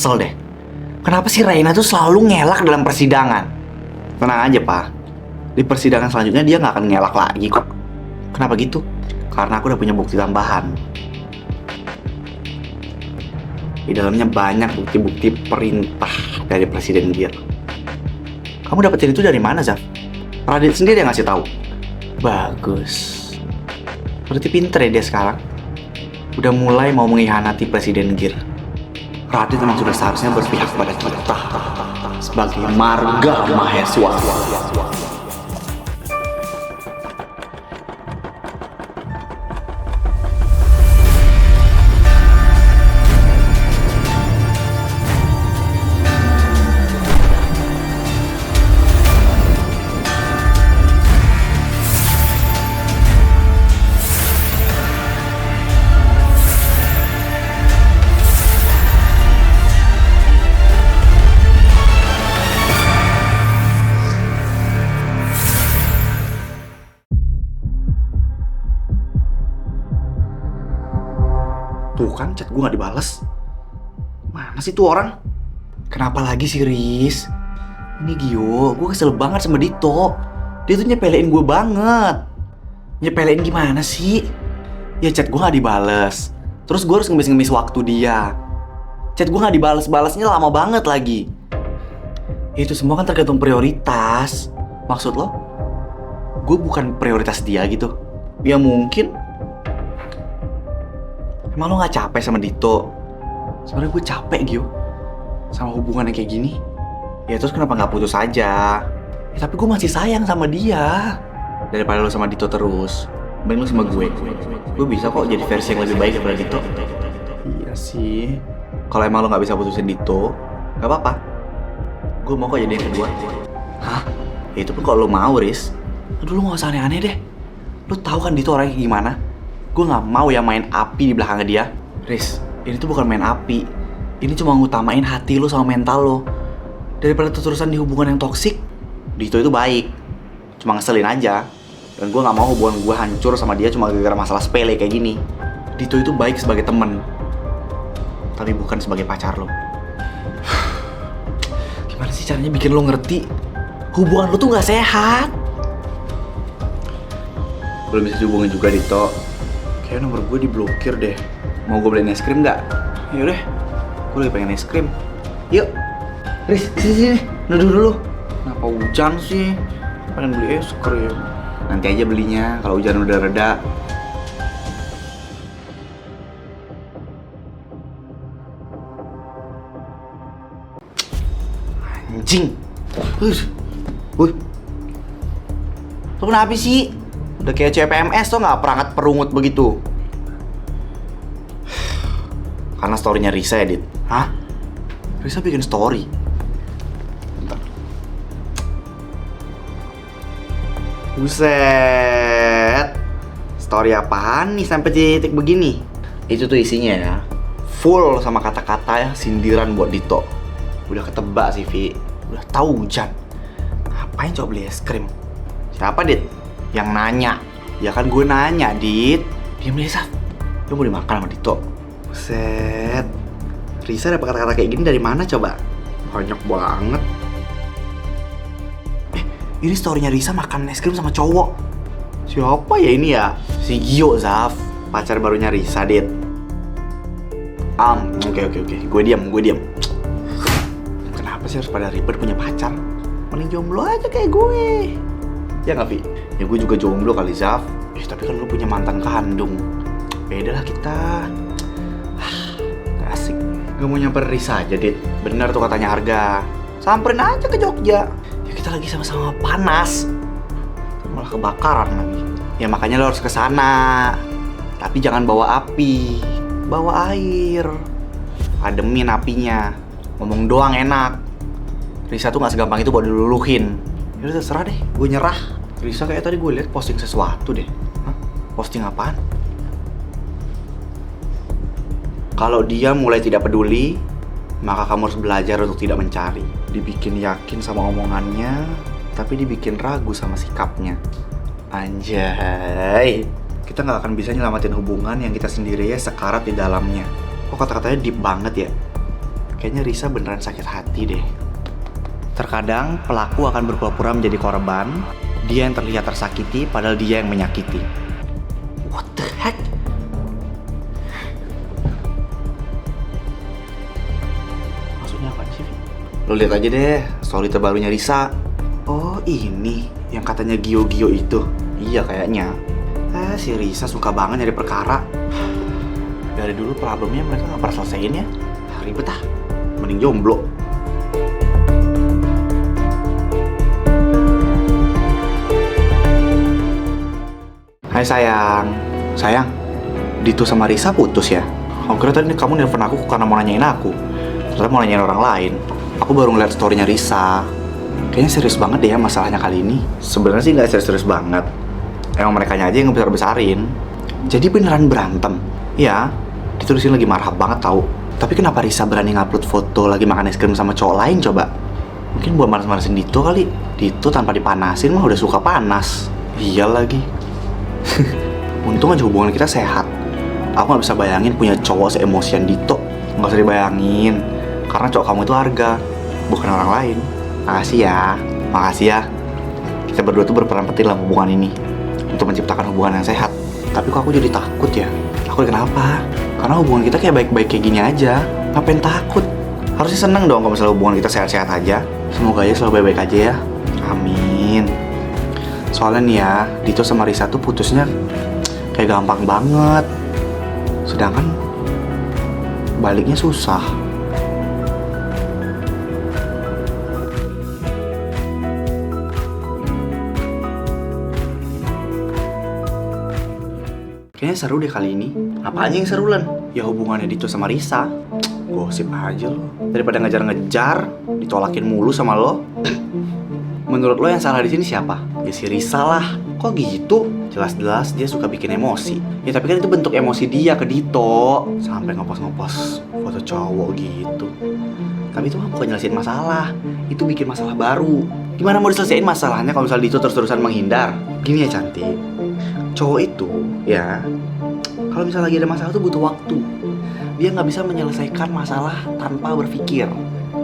kesel deh. Kenapa sih Raina tuh selalu ngelak dalam persidangan? Tenang aja, Pak. Di persidangan selanjutnya dia nggak akan ngelak lagi kok. Kenapa gitu? Karena aku udah punya bukti tambahan. Di dalamnya banyak bukti-bukti perintah dari Presiden Gir. Kamu dapetin itu dari mana, Zaf? Radit sendiri yang ngasih tahu. Bagus. Berarti pinter ya dia sekarang. Udah mulai mau mengkhianati Presiden Gir. Radit memang sudah seharusnya berpihak pada kita sebagai marga mahasiswa. Tuh kan chat gue gak dibales. Mana sih tuh orang? Kenapa lagi sih, Riz? Ini Gio, gue kesel banget sama Dito. Dia tuh nyepelein gue banget. Nyepelein gimana sih? Ya chat gue gak dibales. Terus gue harus ngemis-ngemis waktu dia. Chat gue gak dibales-balesnya lama banget lagi. Itu semua kan tergantung prioritas. Maksud lo? Gue bukan prioritas dia gitu? Ya mungkin. Emang lo gak capek sama Dito? Sebenarnya gue capek, Gio, sama hubungan yang kayak gini. Ya terus kenapa gak putus aja? Ya tapi gue masih sayang sama dia. Daripada lo sama Dito terus, mending lo sama gue. Gue bisa kok jadi versi yang lebih baik daripada Dito. Iya sih. Kalau emang lo gak bisa putusin Dito, gak apa-apa. Gue mau kok jadi yang kedua. Hah? Ya itu pun kalau lo mau, Riz. Aduh, lo gak usah aneh-aneh deh. Lo tahu kan Dito orangnya gimana? Gue gak mau ya main api di belakangnya dia. Riz, ini tuh bukan main api. Ini cuma ngutamain hati lo sama mental lo. Daripada terus-terusan di hubungan yang toksik. Dito itu baik, cuma ngeselin aja. Dan gue gak mau hubungan gue hancur sama dia cuma gara-gara masalah sepele kayak gini. Dito itu baik sebagai temen, tapi bukan sebagai pacar lo. Gimana sih caranya bikin lo ngerti hubungan lo tuh gak sehat? Belum bisa dihubungin juga, Dito. Kayaknya nomor gue diblokir deh. Mau gue beliin es krim nggak? Yaudah, gue lagi pengen es krim. Yuk, Riz, sini, duduk dulu. Kenapa hujan sih? Pengen beli es krim. Nanti aja belinya kalau hujan udah reda. Anjing. Wih. Lo kenapa sih? Udah kayak CPMS tuh nggak, perangkat perungut begitu. Karena story-nya Risa ya, Dit. Hah? Risa bikin story? Bentar. Buset. Story apaan nih sampai titik begini? Itu tuh isinya ya, full sama kata-kata ya sindiran buat Dito. Udah ketebak sih, Vi. Udah tahu hujan. Ngapain coba beli es krim? Siapa, Dit? Yang nanya. Ya kan gue nanya, Dit. Diam deh, Saf. Lu mau dimakan sama Dito? Buset. Risa dapat kata-kata kayak gini dari mana coba? Banyak banget. Ini story-nya Risa makan es krim sama cowok. Siapa ya ini ya? Si Gio, Zaf. Pacar barunya Risa, Dit. Oke. Gue diam. Kenapa sih harus pada ribet punya pacar? Mending jomblo aja kayak gue. Ya nggak, Vi? Ya gue juga jomblo kali, Zaf. Tapi kan lu punya mantan kandung. Beda lah kita. Gak asik. Gak mau nyamper Risa aja, Dit. Bener tuh katanya Harga. Samperin aja ke Jogja. Ya kita lagi sama-sama panas. Malah kebakaran lagi. Ya makanya lo harus kesana. Tapi jangan bawa api. Bawa air. Ademin apinya. Ngomong doang enak. Risa tuh gak segampang itu buat diluluhin. Yaudah terserah deh, gue nyerah. Risa kayak tadi gue liat posting sesuatu deh. Hah? Posting apaan? Kalau dia mulai tidak peduli, maka kamu harus belajar untuk tidak mencari. Dibikin yakin sama omongannya, tapi dibikin ragu sama sikapnya. Anjay. Kita gak akan bisa nyelamatin hubungan yang kita sendiri ya sekarat di dalamnya. Kok kata-katanya deep banget ya? Kayaknya Risa beneran sakit hati deh. Terkadang pelaku akan berpura-pura menjadi korban. Dia yang terlihat tersakiti padahal dia yang menyakiti. What the heck? Maksudnya apa sih? Lo lihat aja deh story terbarunya Risa. Oh ini yang katanya Gio-Gio itu. Iya kayaknya. Si Risa suka banget nyari perkara. Dari dulu problemnya mereka gak pernah selesaiin ya. Ribet ah. Mending jomblo. Hai sayang. Sayang, Dito sama Risa putus ya? Aku kira tadi kamu nelfon aku karena mau nanyain aku. Ternyata mau nanyain orang lain. Aku baru ngeliat story-nya Risa. Kayaknya serius banget deh ya masalahnya kali ini. Sebenarnya sih gak serius-serius banget. Emang mereka aja yang besar-besarin. Jadi beneran berantem. Ya, Dito di sini lagi marah banget tau. Tapi kenapa Risa berani ngupload foto lagi makan es krim sama cowok lain coba? Mungkin buat manas-manasin Dito kali. Dito tanpa dipanasin mah udah suka panas. Iya lagi. Untung aja hubungan kita sehat. Aku gak bisa bayangin punya cowok se-emosian Dito. Gak usah dibayangin. Karena cowok kamu itu harga, bukan orang lain. Makasih ya. Makasih ya. Kita berdua tuh berperan penting dalam hubungan ini untuk menciptakan hubungan yang sehat. Tapi kok aku jadi takut ya? Takut kenapa? Karena hubungan kita kayak baik-baik kayak gini aja. Ngapain takut? Harusnya seneng dong kalau misalnya hubungan kita sehat-sehat aja. Semoga aja selalu baik-baik aja ya. Amin. Soalnya nih ya, Dito sama Risa tuh putusnya kayak gampang banget. Sedangkan baliknya susah. Kayaknya seru deh kali ini. Apa aja yang seru, Len? Ya hubungannya Dito sama Risa. Gosip aja lo. Daripada ngejar-ngejar, ditolakin mulu sama lo. Menurut lo yang salah di sini siapa? Ya si Risa lah. Kok gitu? Jelas-jelas dia suka bikin emosi. Ya tapi kan itu bentuk emosi dia ke Dito. Sampai ngepost-ngepost foto cowok gitu. Tapi itu mah bukan nyelesain masalah. Itu bikin masalah baru. Gimana mau diselesain masalahnya kalau misalnya Dito terus-terusan menghindar? Gini ya cantik. Cowok itu ya, kalau misalnya lagi ada masalah tuh butuh waktu. Dia nggak bisa menyelesaikan masalah tanpa berpikir.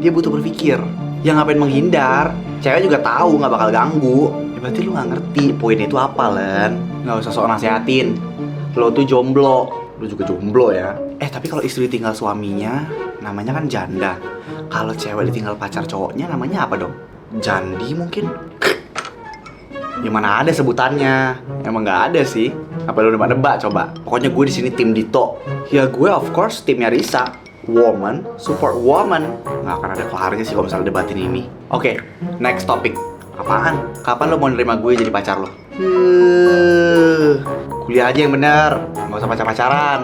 Dia butuh berpikir. Yang ngapain menghindar? Cewek juga tahu nggak bakal ganggu. Ya berarti lu nggak ngerti poinnya itu apa, Len. Nggak usah sok nasehatin. Lo tuh jomblo. Lu juga jomblo ya. Tapi kalau istri tinggal suaminya, namanya kan janda. Kalau cewek ditinggal pacar cowoknya, namanya apa dong? Jandi mungkin? Ya mana ada sebutannya. Emang nggak ada sih. Apa lu nebak-nebak coba? Pokoknya gue di sini tim Dito. Ya gue of course timnya Risa. Woman, support woman. Nggak akan ada kelarnya sih kalau misalnya debatin ini. Oke, next topic. Apaan? Kapan lo mau nerima gue jadi pacar lo? Kuliah aja yang bener. Nggak usah pacar-pacaran.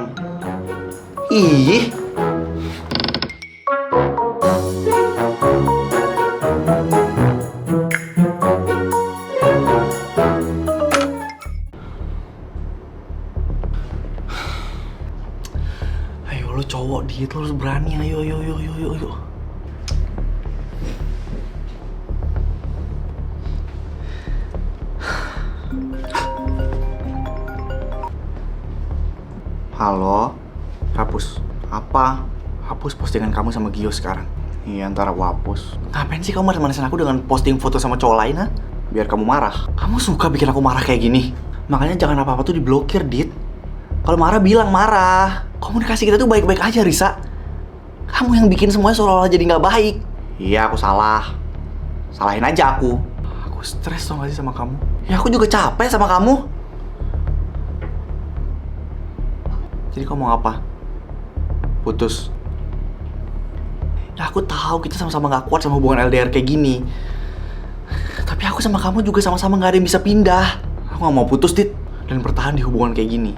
Ih. Lo cowok dikit, lo harus berani. Ayo. Halo, hapus. Apa? Hapus postingan kamu sama Gio sekarang. Iya, ntar aku hapus. Ngapain sih kamu manis-manisin aku dengan posting foto sama cowok lain, ha? Biar kamu marah. Kamu suka bikin aku marah kayak gini. Makanya jangan apa-apa tuh diblokir, Dit. Kalau marah bilang marah. Komunikasi kita tuh baik-baik aja, Risa. Kamu yang bikin semuanya seolah-olah jadi nggak baik. Iya, aku salah. Salahin aja aku. Aku stres tau gak sih sama kamu? Ya aku juga capek sama kamu. Jadi kamu mau apa? Putus? Ya aku tahu kita sama-sama nggak kuat sama hubungan LDR kayak gini. Tapi aku sama kamu juga sama-sama nggak ada yang bisa pindah. Aku nggak mau putus, Dit. Dan bertahan di hubungan kayak gini.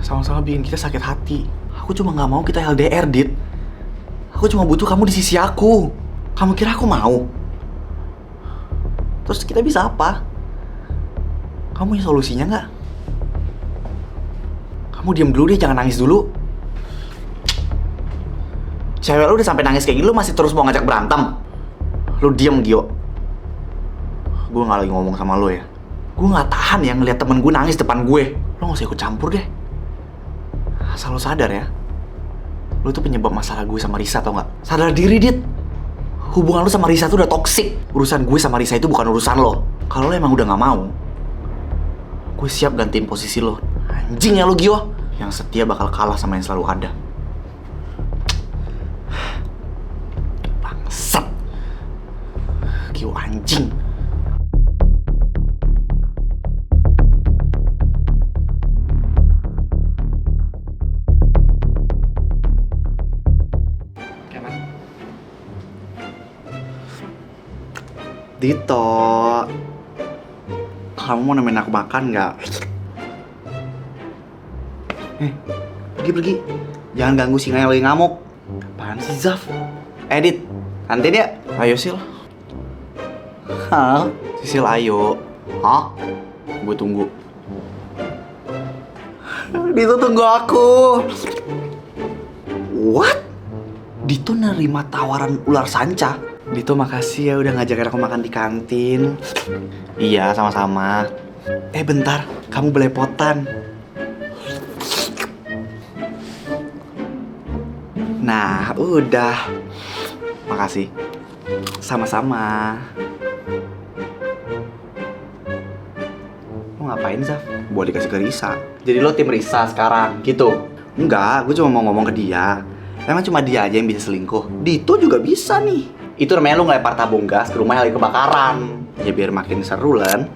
Sama-sama bikin kita sakit hati. Aku cuma gak mau kita LDR, Dit. Aku cuma butuh kamu di sisi aku. Kamu kira aku mau? Terus kita bisa apa? Kamu punya solusinya gak? Kamu diam dulu deh, jangan nangis dulu. Cewek lu udah sampai nangis kayak gini, lu masih terus mau ngajak berantem? Lu diam, Gio. Gue gak lagi ngomong sama lu ya. Gue gak tahan ya ngeliat temen gue nangis depan gue. Lu gak usah ikut campur deh. Asal lo sadar ya, Lu tuh penyebab masalah gue sama Risa, tau gak? Sadar diri, Dit. Hubungan lu sama Risa tuh udah toksik. Urusan gue sama Risa itu bukan urusan lo. Kalau lo emang udah gak mau, gue siap gantiin posisi lo. Anjing ya lo, Gio. Yang setia bakal kalah sama yang selalu ada. Bangsat. Gio anjing. Dito, kamu mau nemenin aku makan nggak? Pergi. Jangan ganggu singa yang lagi ngamuk. Apaan sih, Zaf? Edit, nanti dia. Ayo, Sil. Hah? Sisil, ayo. Hah? Gue tunggu. Dito tunggu aku. What? Dito nerima tawaran ular sanca. Dito makasih ya udah ngajakin aku makan di kantin. Iya, sama-sama. Bentar, kamu belepotan. Nah, udah. Makasih. Sama-sama. Lo ngapain, Zaf? Boleh dikasih ke Risa. Jadi lo tim Risa sekarang, gitu? Enggak, gue cuma mau ngomong ke dia. Emang cuma dia aja yang bisa selingkuh. Dito juga bisa nih. Itu namanya lu ngelempar tabung gas ke rumah yang lagi kebakaran. Ya biar makin seru, Len.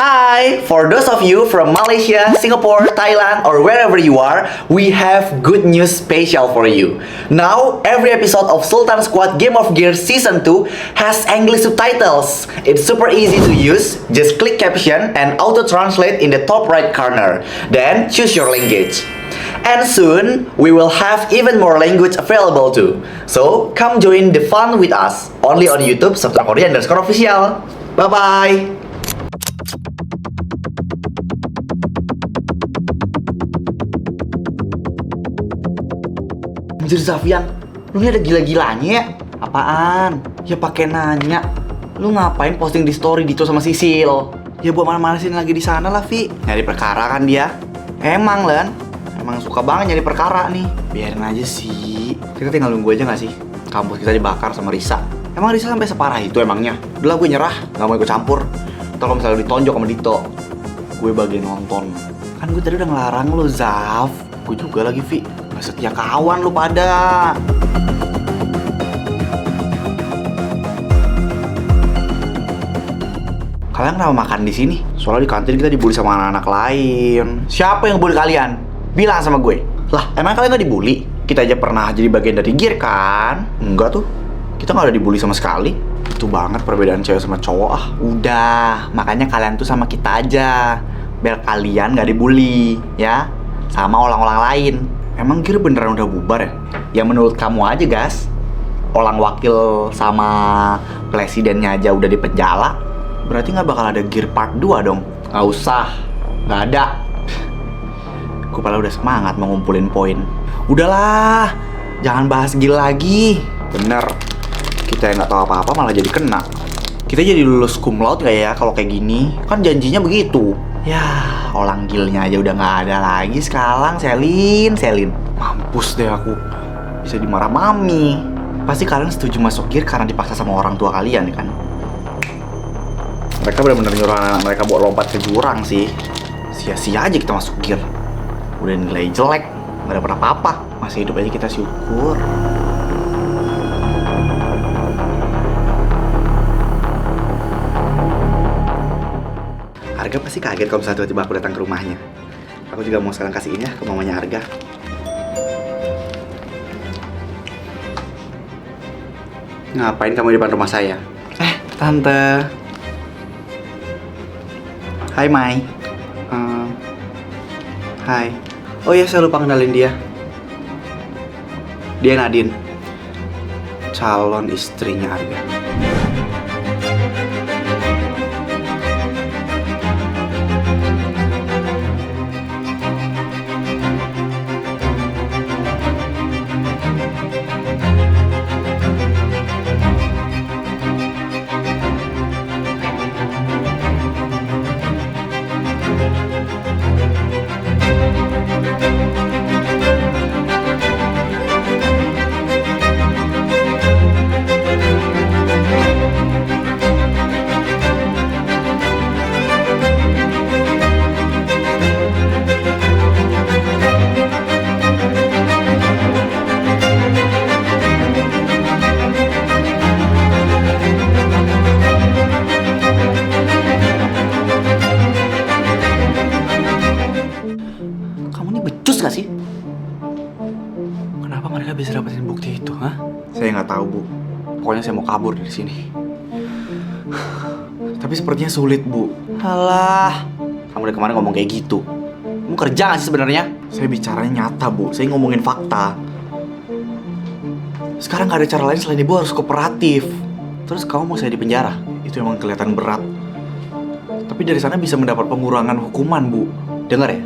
Hi, for those of you from Malaysia, Singapore, Thailand, or wherever you are, we have good news special for you. Now, every episode of Sultan Squad Game of Gears Season 2 has English subtitles. It's super easy to use. Just click caption and auto-translate in the top right corner. Then, choose your language. And soon, we will have even more language available too. So, come join the fun with us. Only on YouTube, Sultan Korea_official. Bye-bye! Anjir, Zafian, lu ini ada gila-gilanya ya? Apaan? Ya pakai nanya. Lu ngapain posting di story Dito sama Sisil? Ya buat mana-manasin lagi di sana lah, Vi. Nyari perkara kan dia. Emang, Len. Emang suka banget nyari perkara nih. Biarin aja sih. Kita tinggal nunggu aja gak sih? Kampus kita dibakar sama Risa. Emang Risa sampai separah itu emangnya? Udah lah, gue nyerah. Gak mau ikut campur. Ntar kalau misalnya ditonjok sama Dito, gue bagian nonton. Kan gue tadi udah ngelarang lo, Zaf. Gue juga lagi, Vi. Gak setia kawan lo pada. Kalian kenapa makan di sini? Soalnya di kantin kita dibully sama anak-anak lain. Siapa yang bully kalian? Bilang sama gue. Lah, emang kalian gak dibully? Kita aja pernah jadi bagian dari gear kan? Enggak tuh. Kita gak ada dibully sama sekali. Itu banget perbedaan cewek sama cowok. Ah, udah. Makanya kalian tuh sama kita aja. Biar kalian gak dibully, ya? Sama orang-orang lain. Emang gear beneran udah bubar ya? Ya menurut kamu aja, guys. Orang wakil sama presidennya aja udah dipenjala. Berarti gak bakal ada gear part 2 dong? Gak usah. Gak ada. Gue padahal udah semangat mau ngumpulin poin. Udahlah, jangan bahas gil lagi. Bener, kita yang gak tahu apa-apa malah jadi kena. Kita jadi lulus cum laude gak ya kalau kayak gini? Kan janjinya begitu. Ya, orang gilnya aja udah gak ada lagi sekarang. Selin. Mampus deh aku. Bisa dimarah mami. Pasti kalian setuju masuk gear karena dipaksa sama orang tua kalian kan? Mereka benar-benar nyuruh anak mereka buat lompat ke jurang sih. Sia-sia aja kita masuk gear. Udah nilai jelek, gak dapet apa-apa. Masih hidup aja kita syukur. Arga pasti kaget kalau misalnya tiba-tiba aku datang ke rumahnya. Aku juga mau sekarang kasihin ya ke mamanya Arga. Ngapain kamu di depan rumah saya? Tante. Hai, Mai. Hai. Oh iya, saya lupa kenalin dia. Dia Nadine, calon istrinya Arga. Awalnya saya mau kabur dari sini. Tapi sepertinya sulit, Bu. Alah, kamu dari kemarin ngomong kayak gitu. Kamu kerja gak sih sebenarnya? Saya bicaranya nyata, Bu. Saya ngomongin fakta. Sekarang gak ada cara lain selain Ibu harus kooperatif. Terus kamu mau saya di penjara? Itu emang kelihatan berat. Tapi dari sana bisa mendapat pengurangan hukuman, Bu. Dengar ya,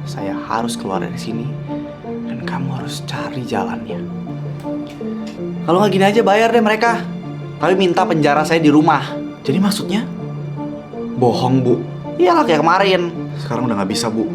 saya harus keluar dari sini. Dan kamu harus cari jalannya. Kalau nggak gini aja bayar deh mereka. Tapi minta penjara saya di rumah. Jadi maksudnya? Bohong, Bu. Iyalah kayak kemarin. Sekarang udah nggak bisa, Bu.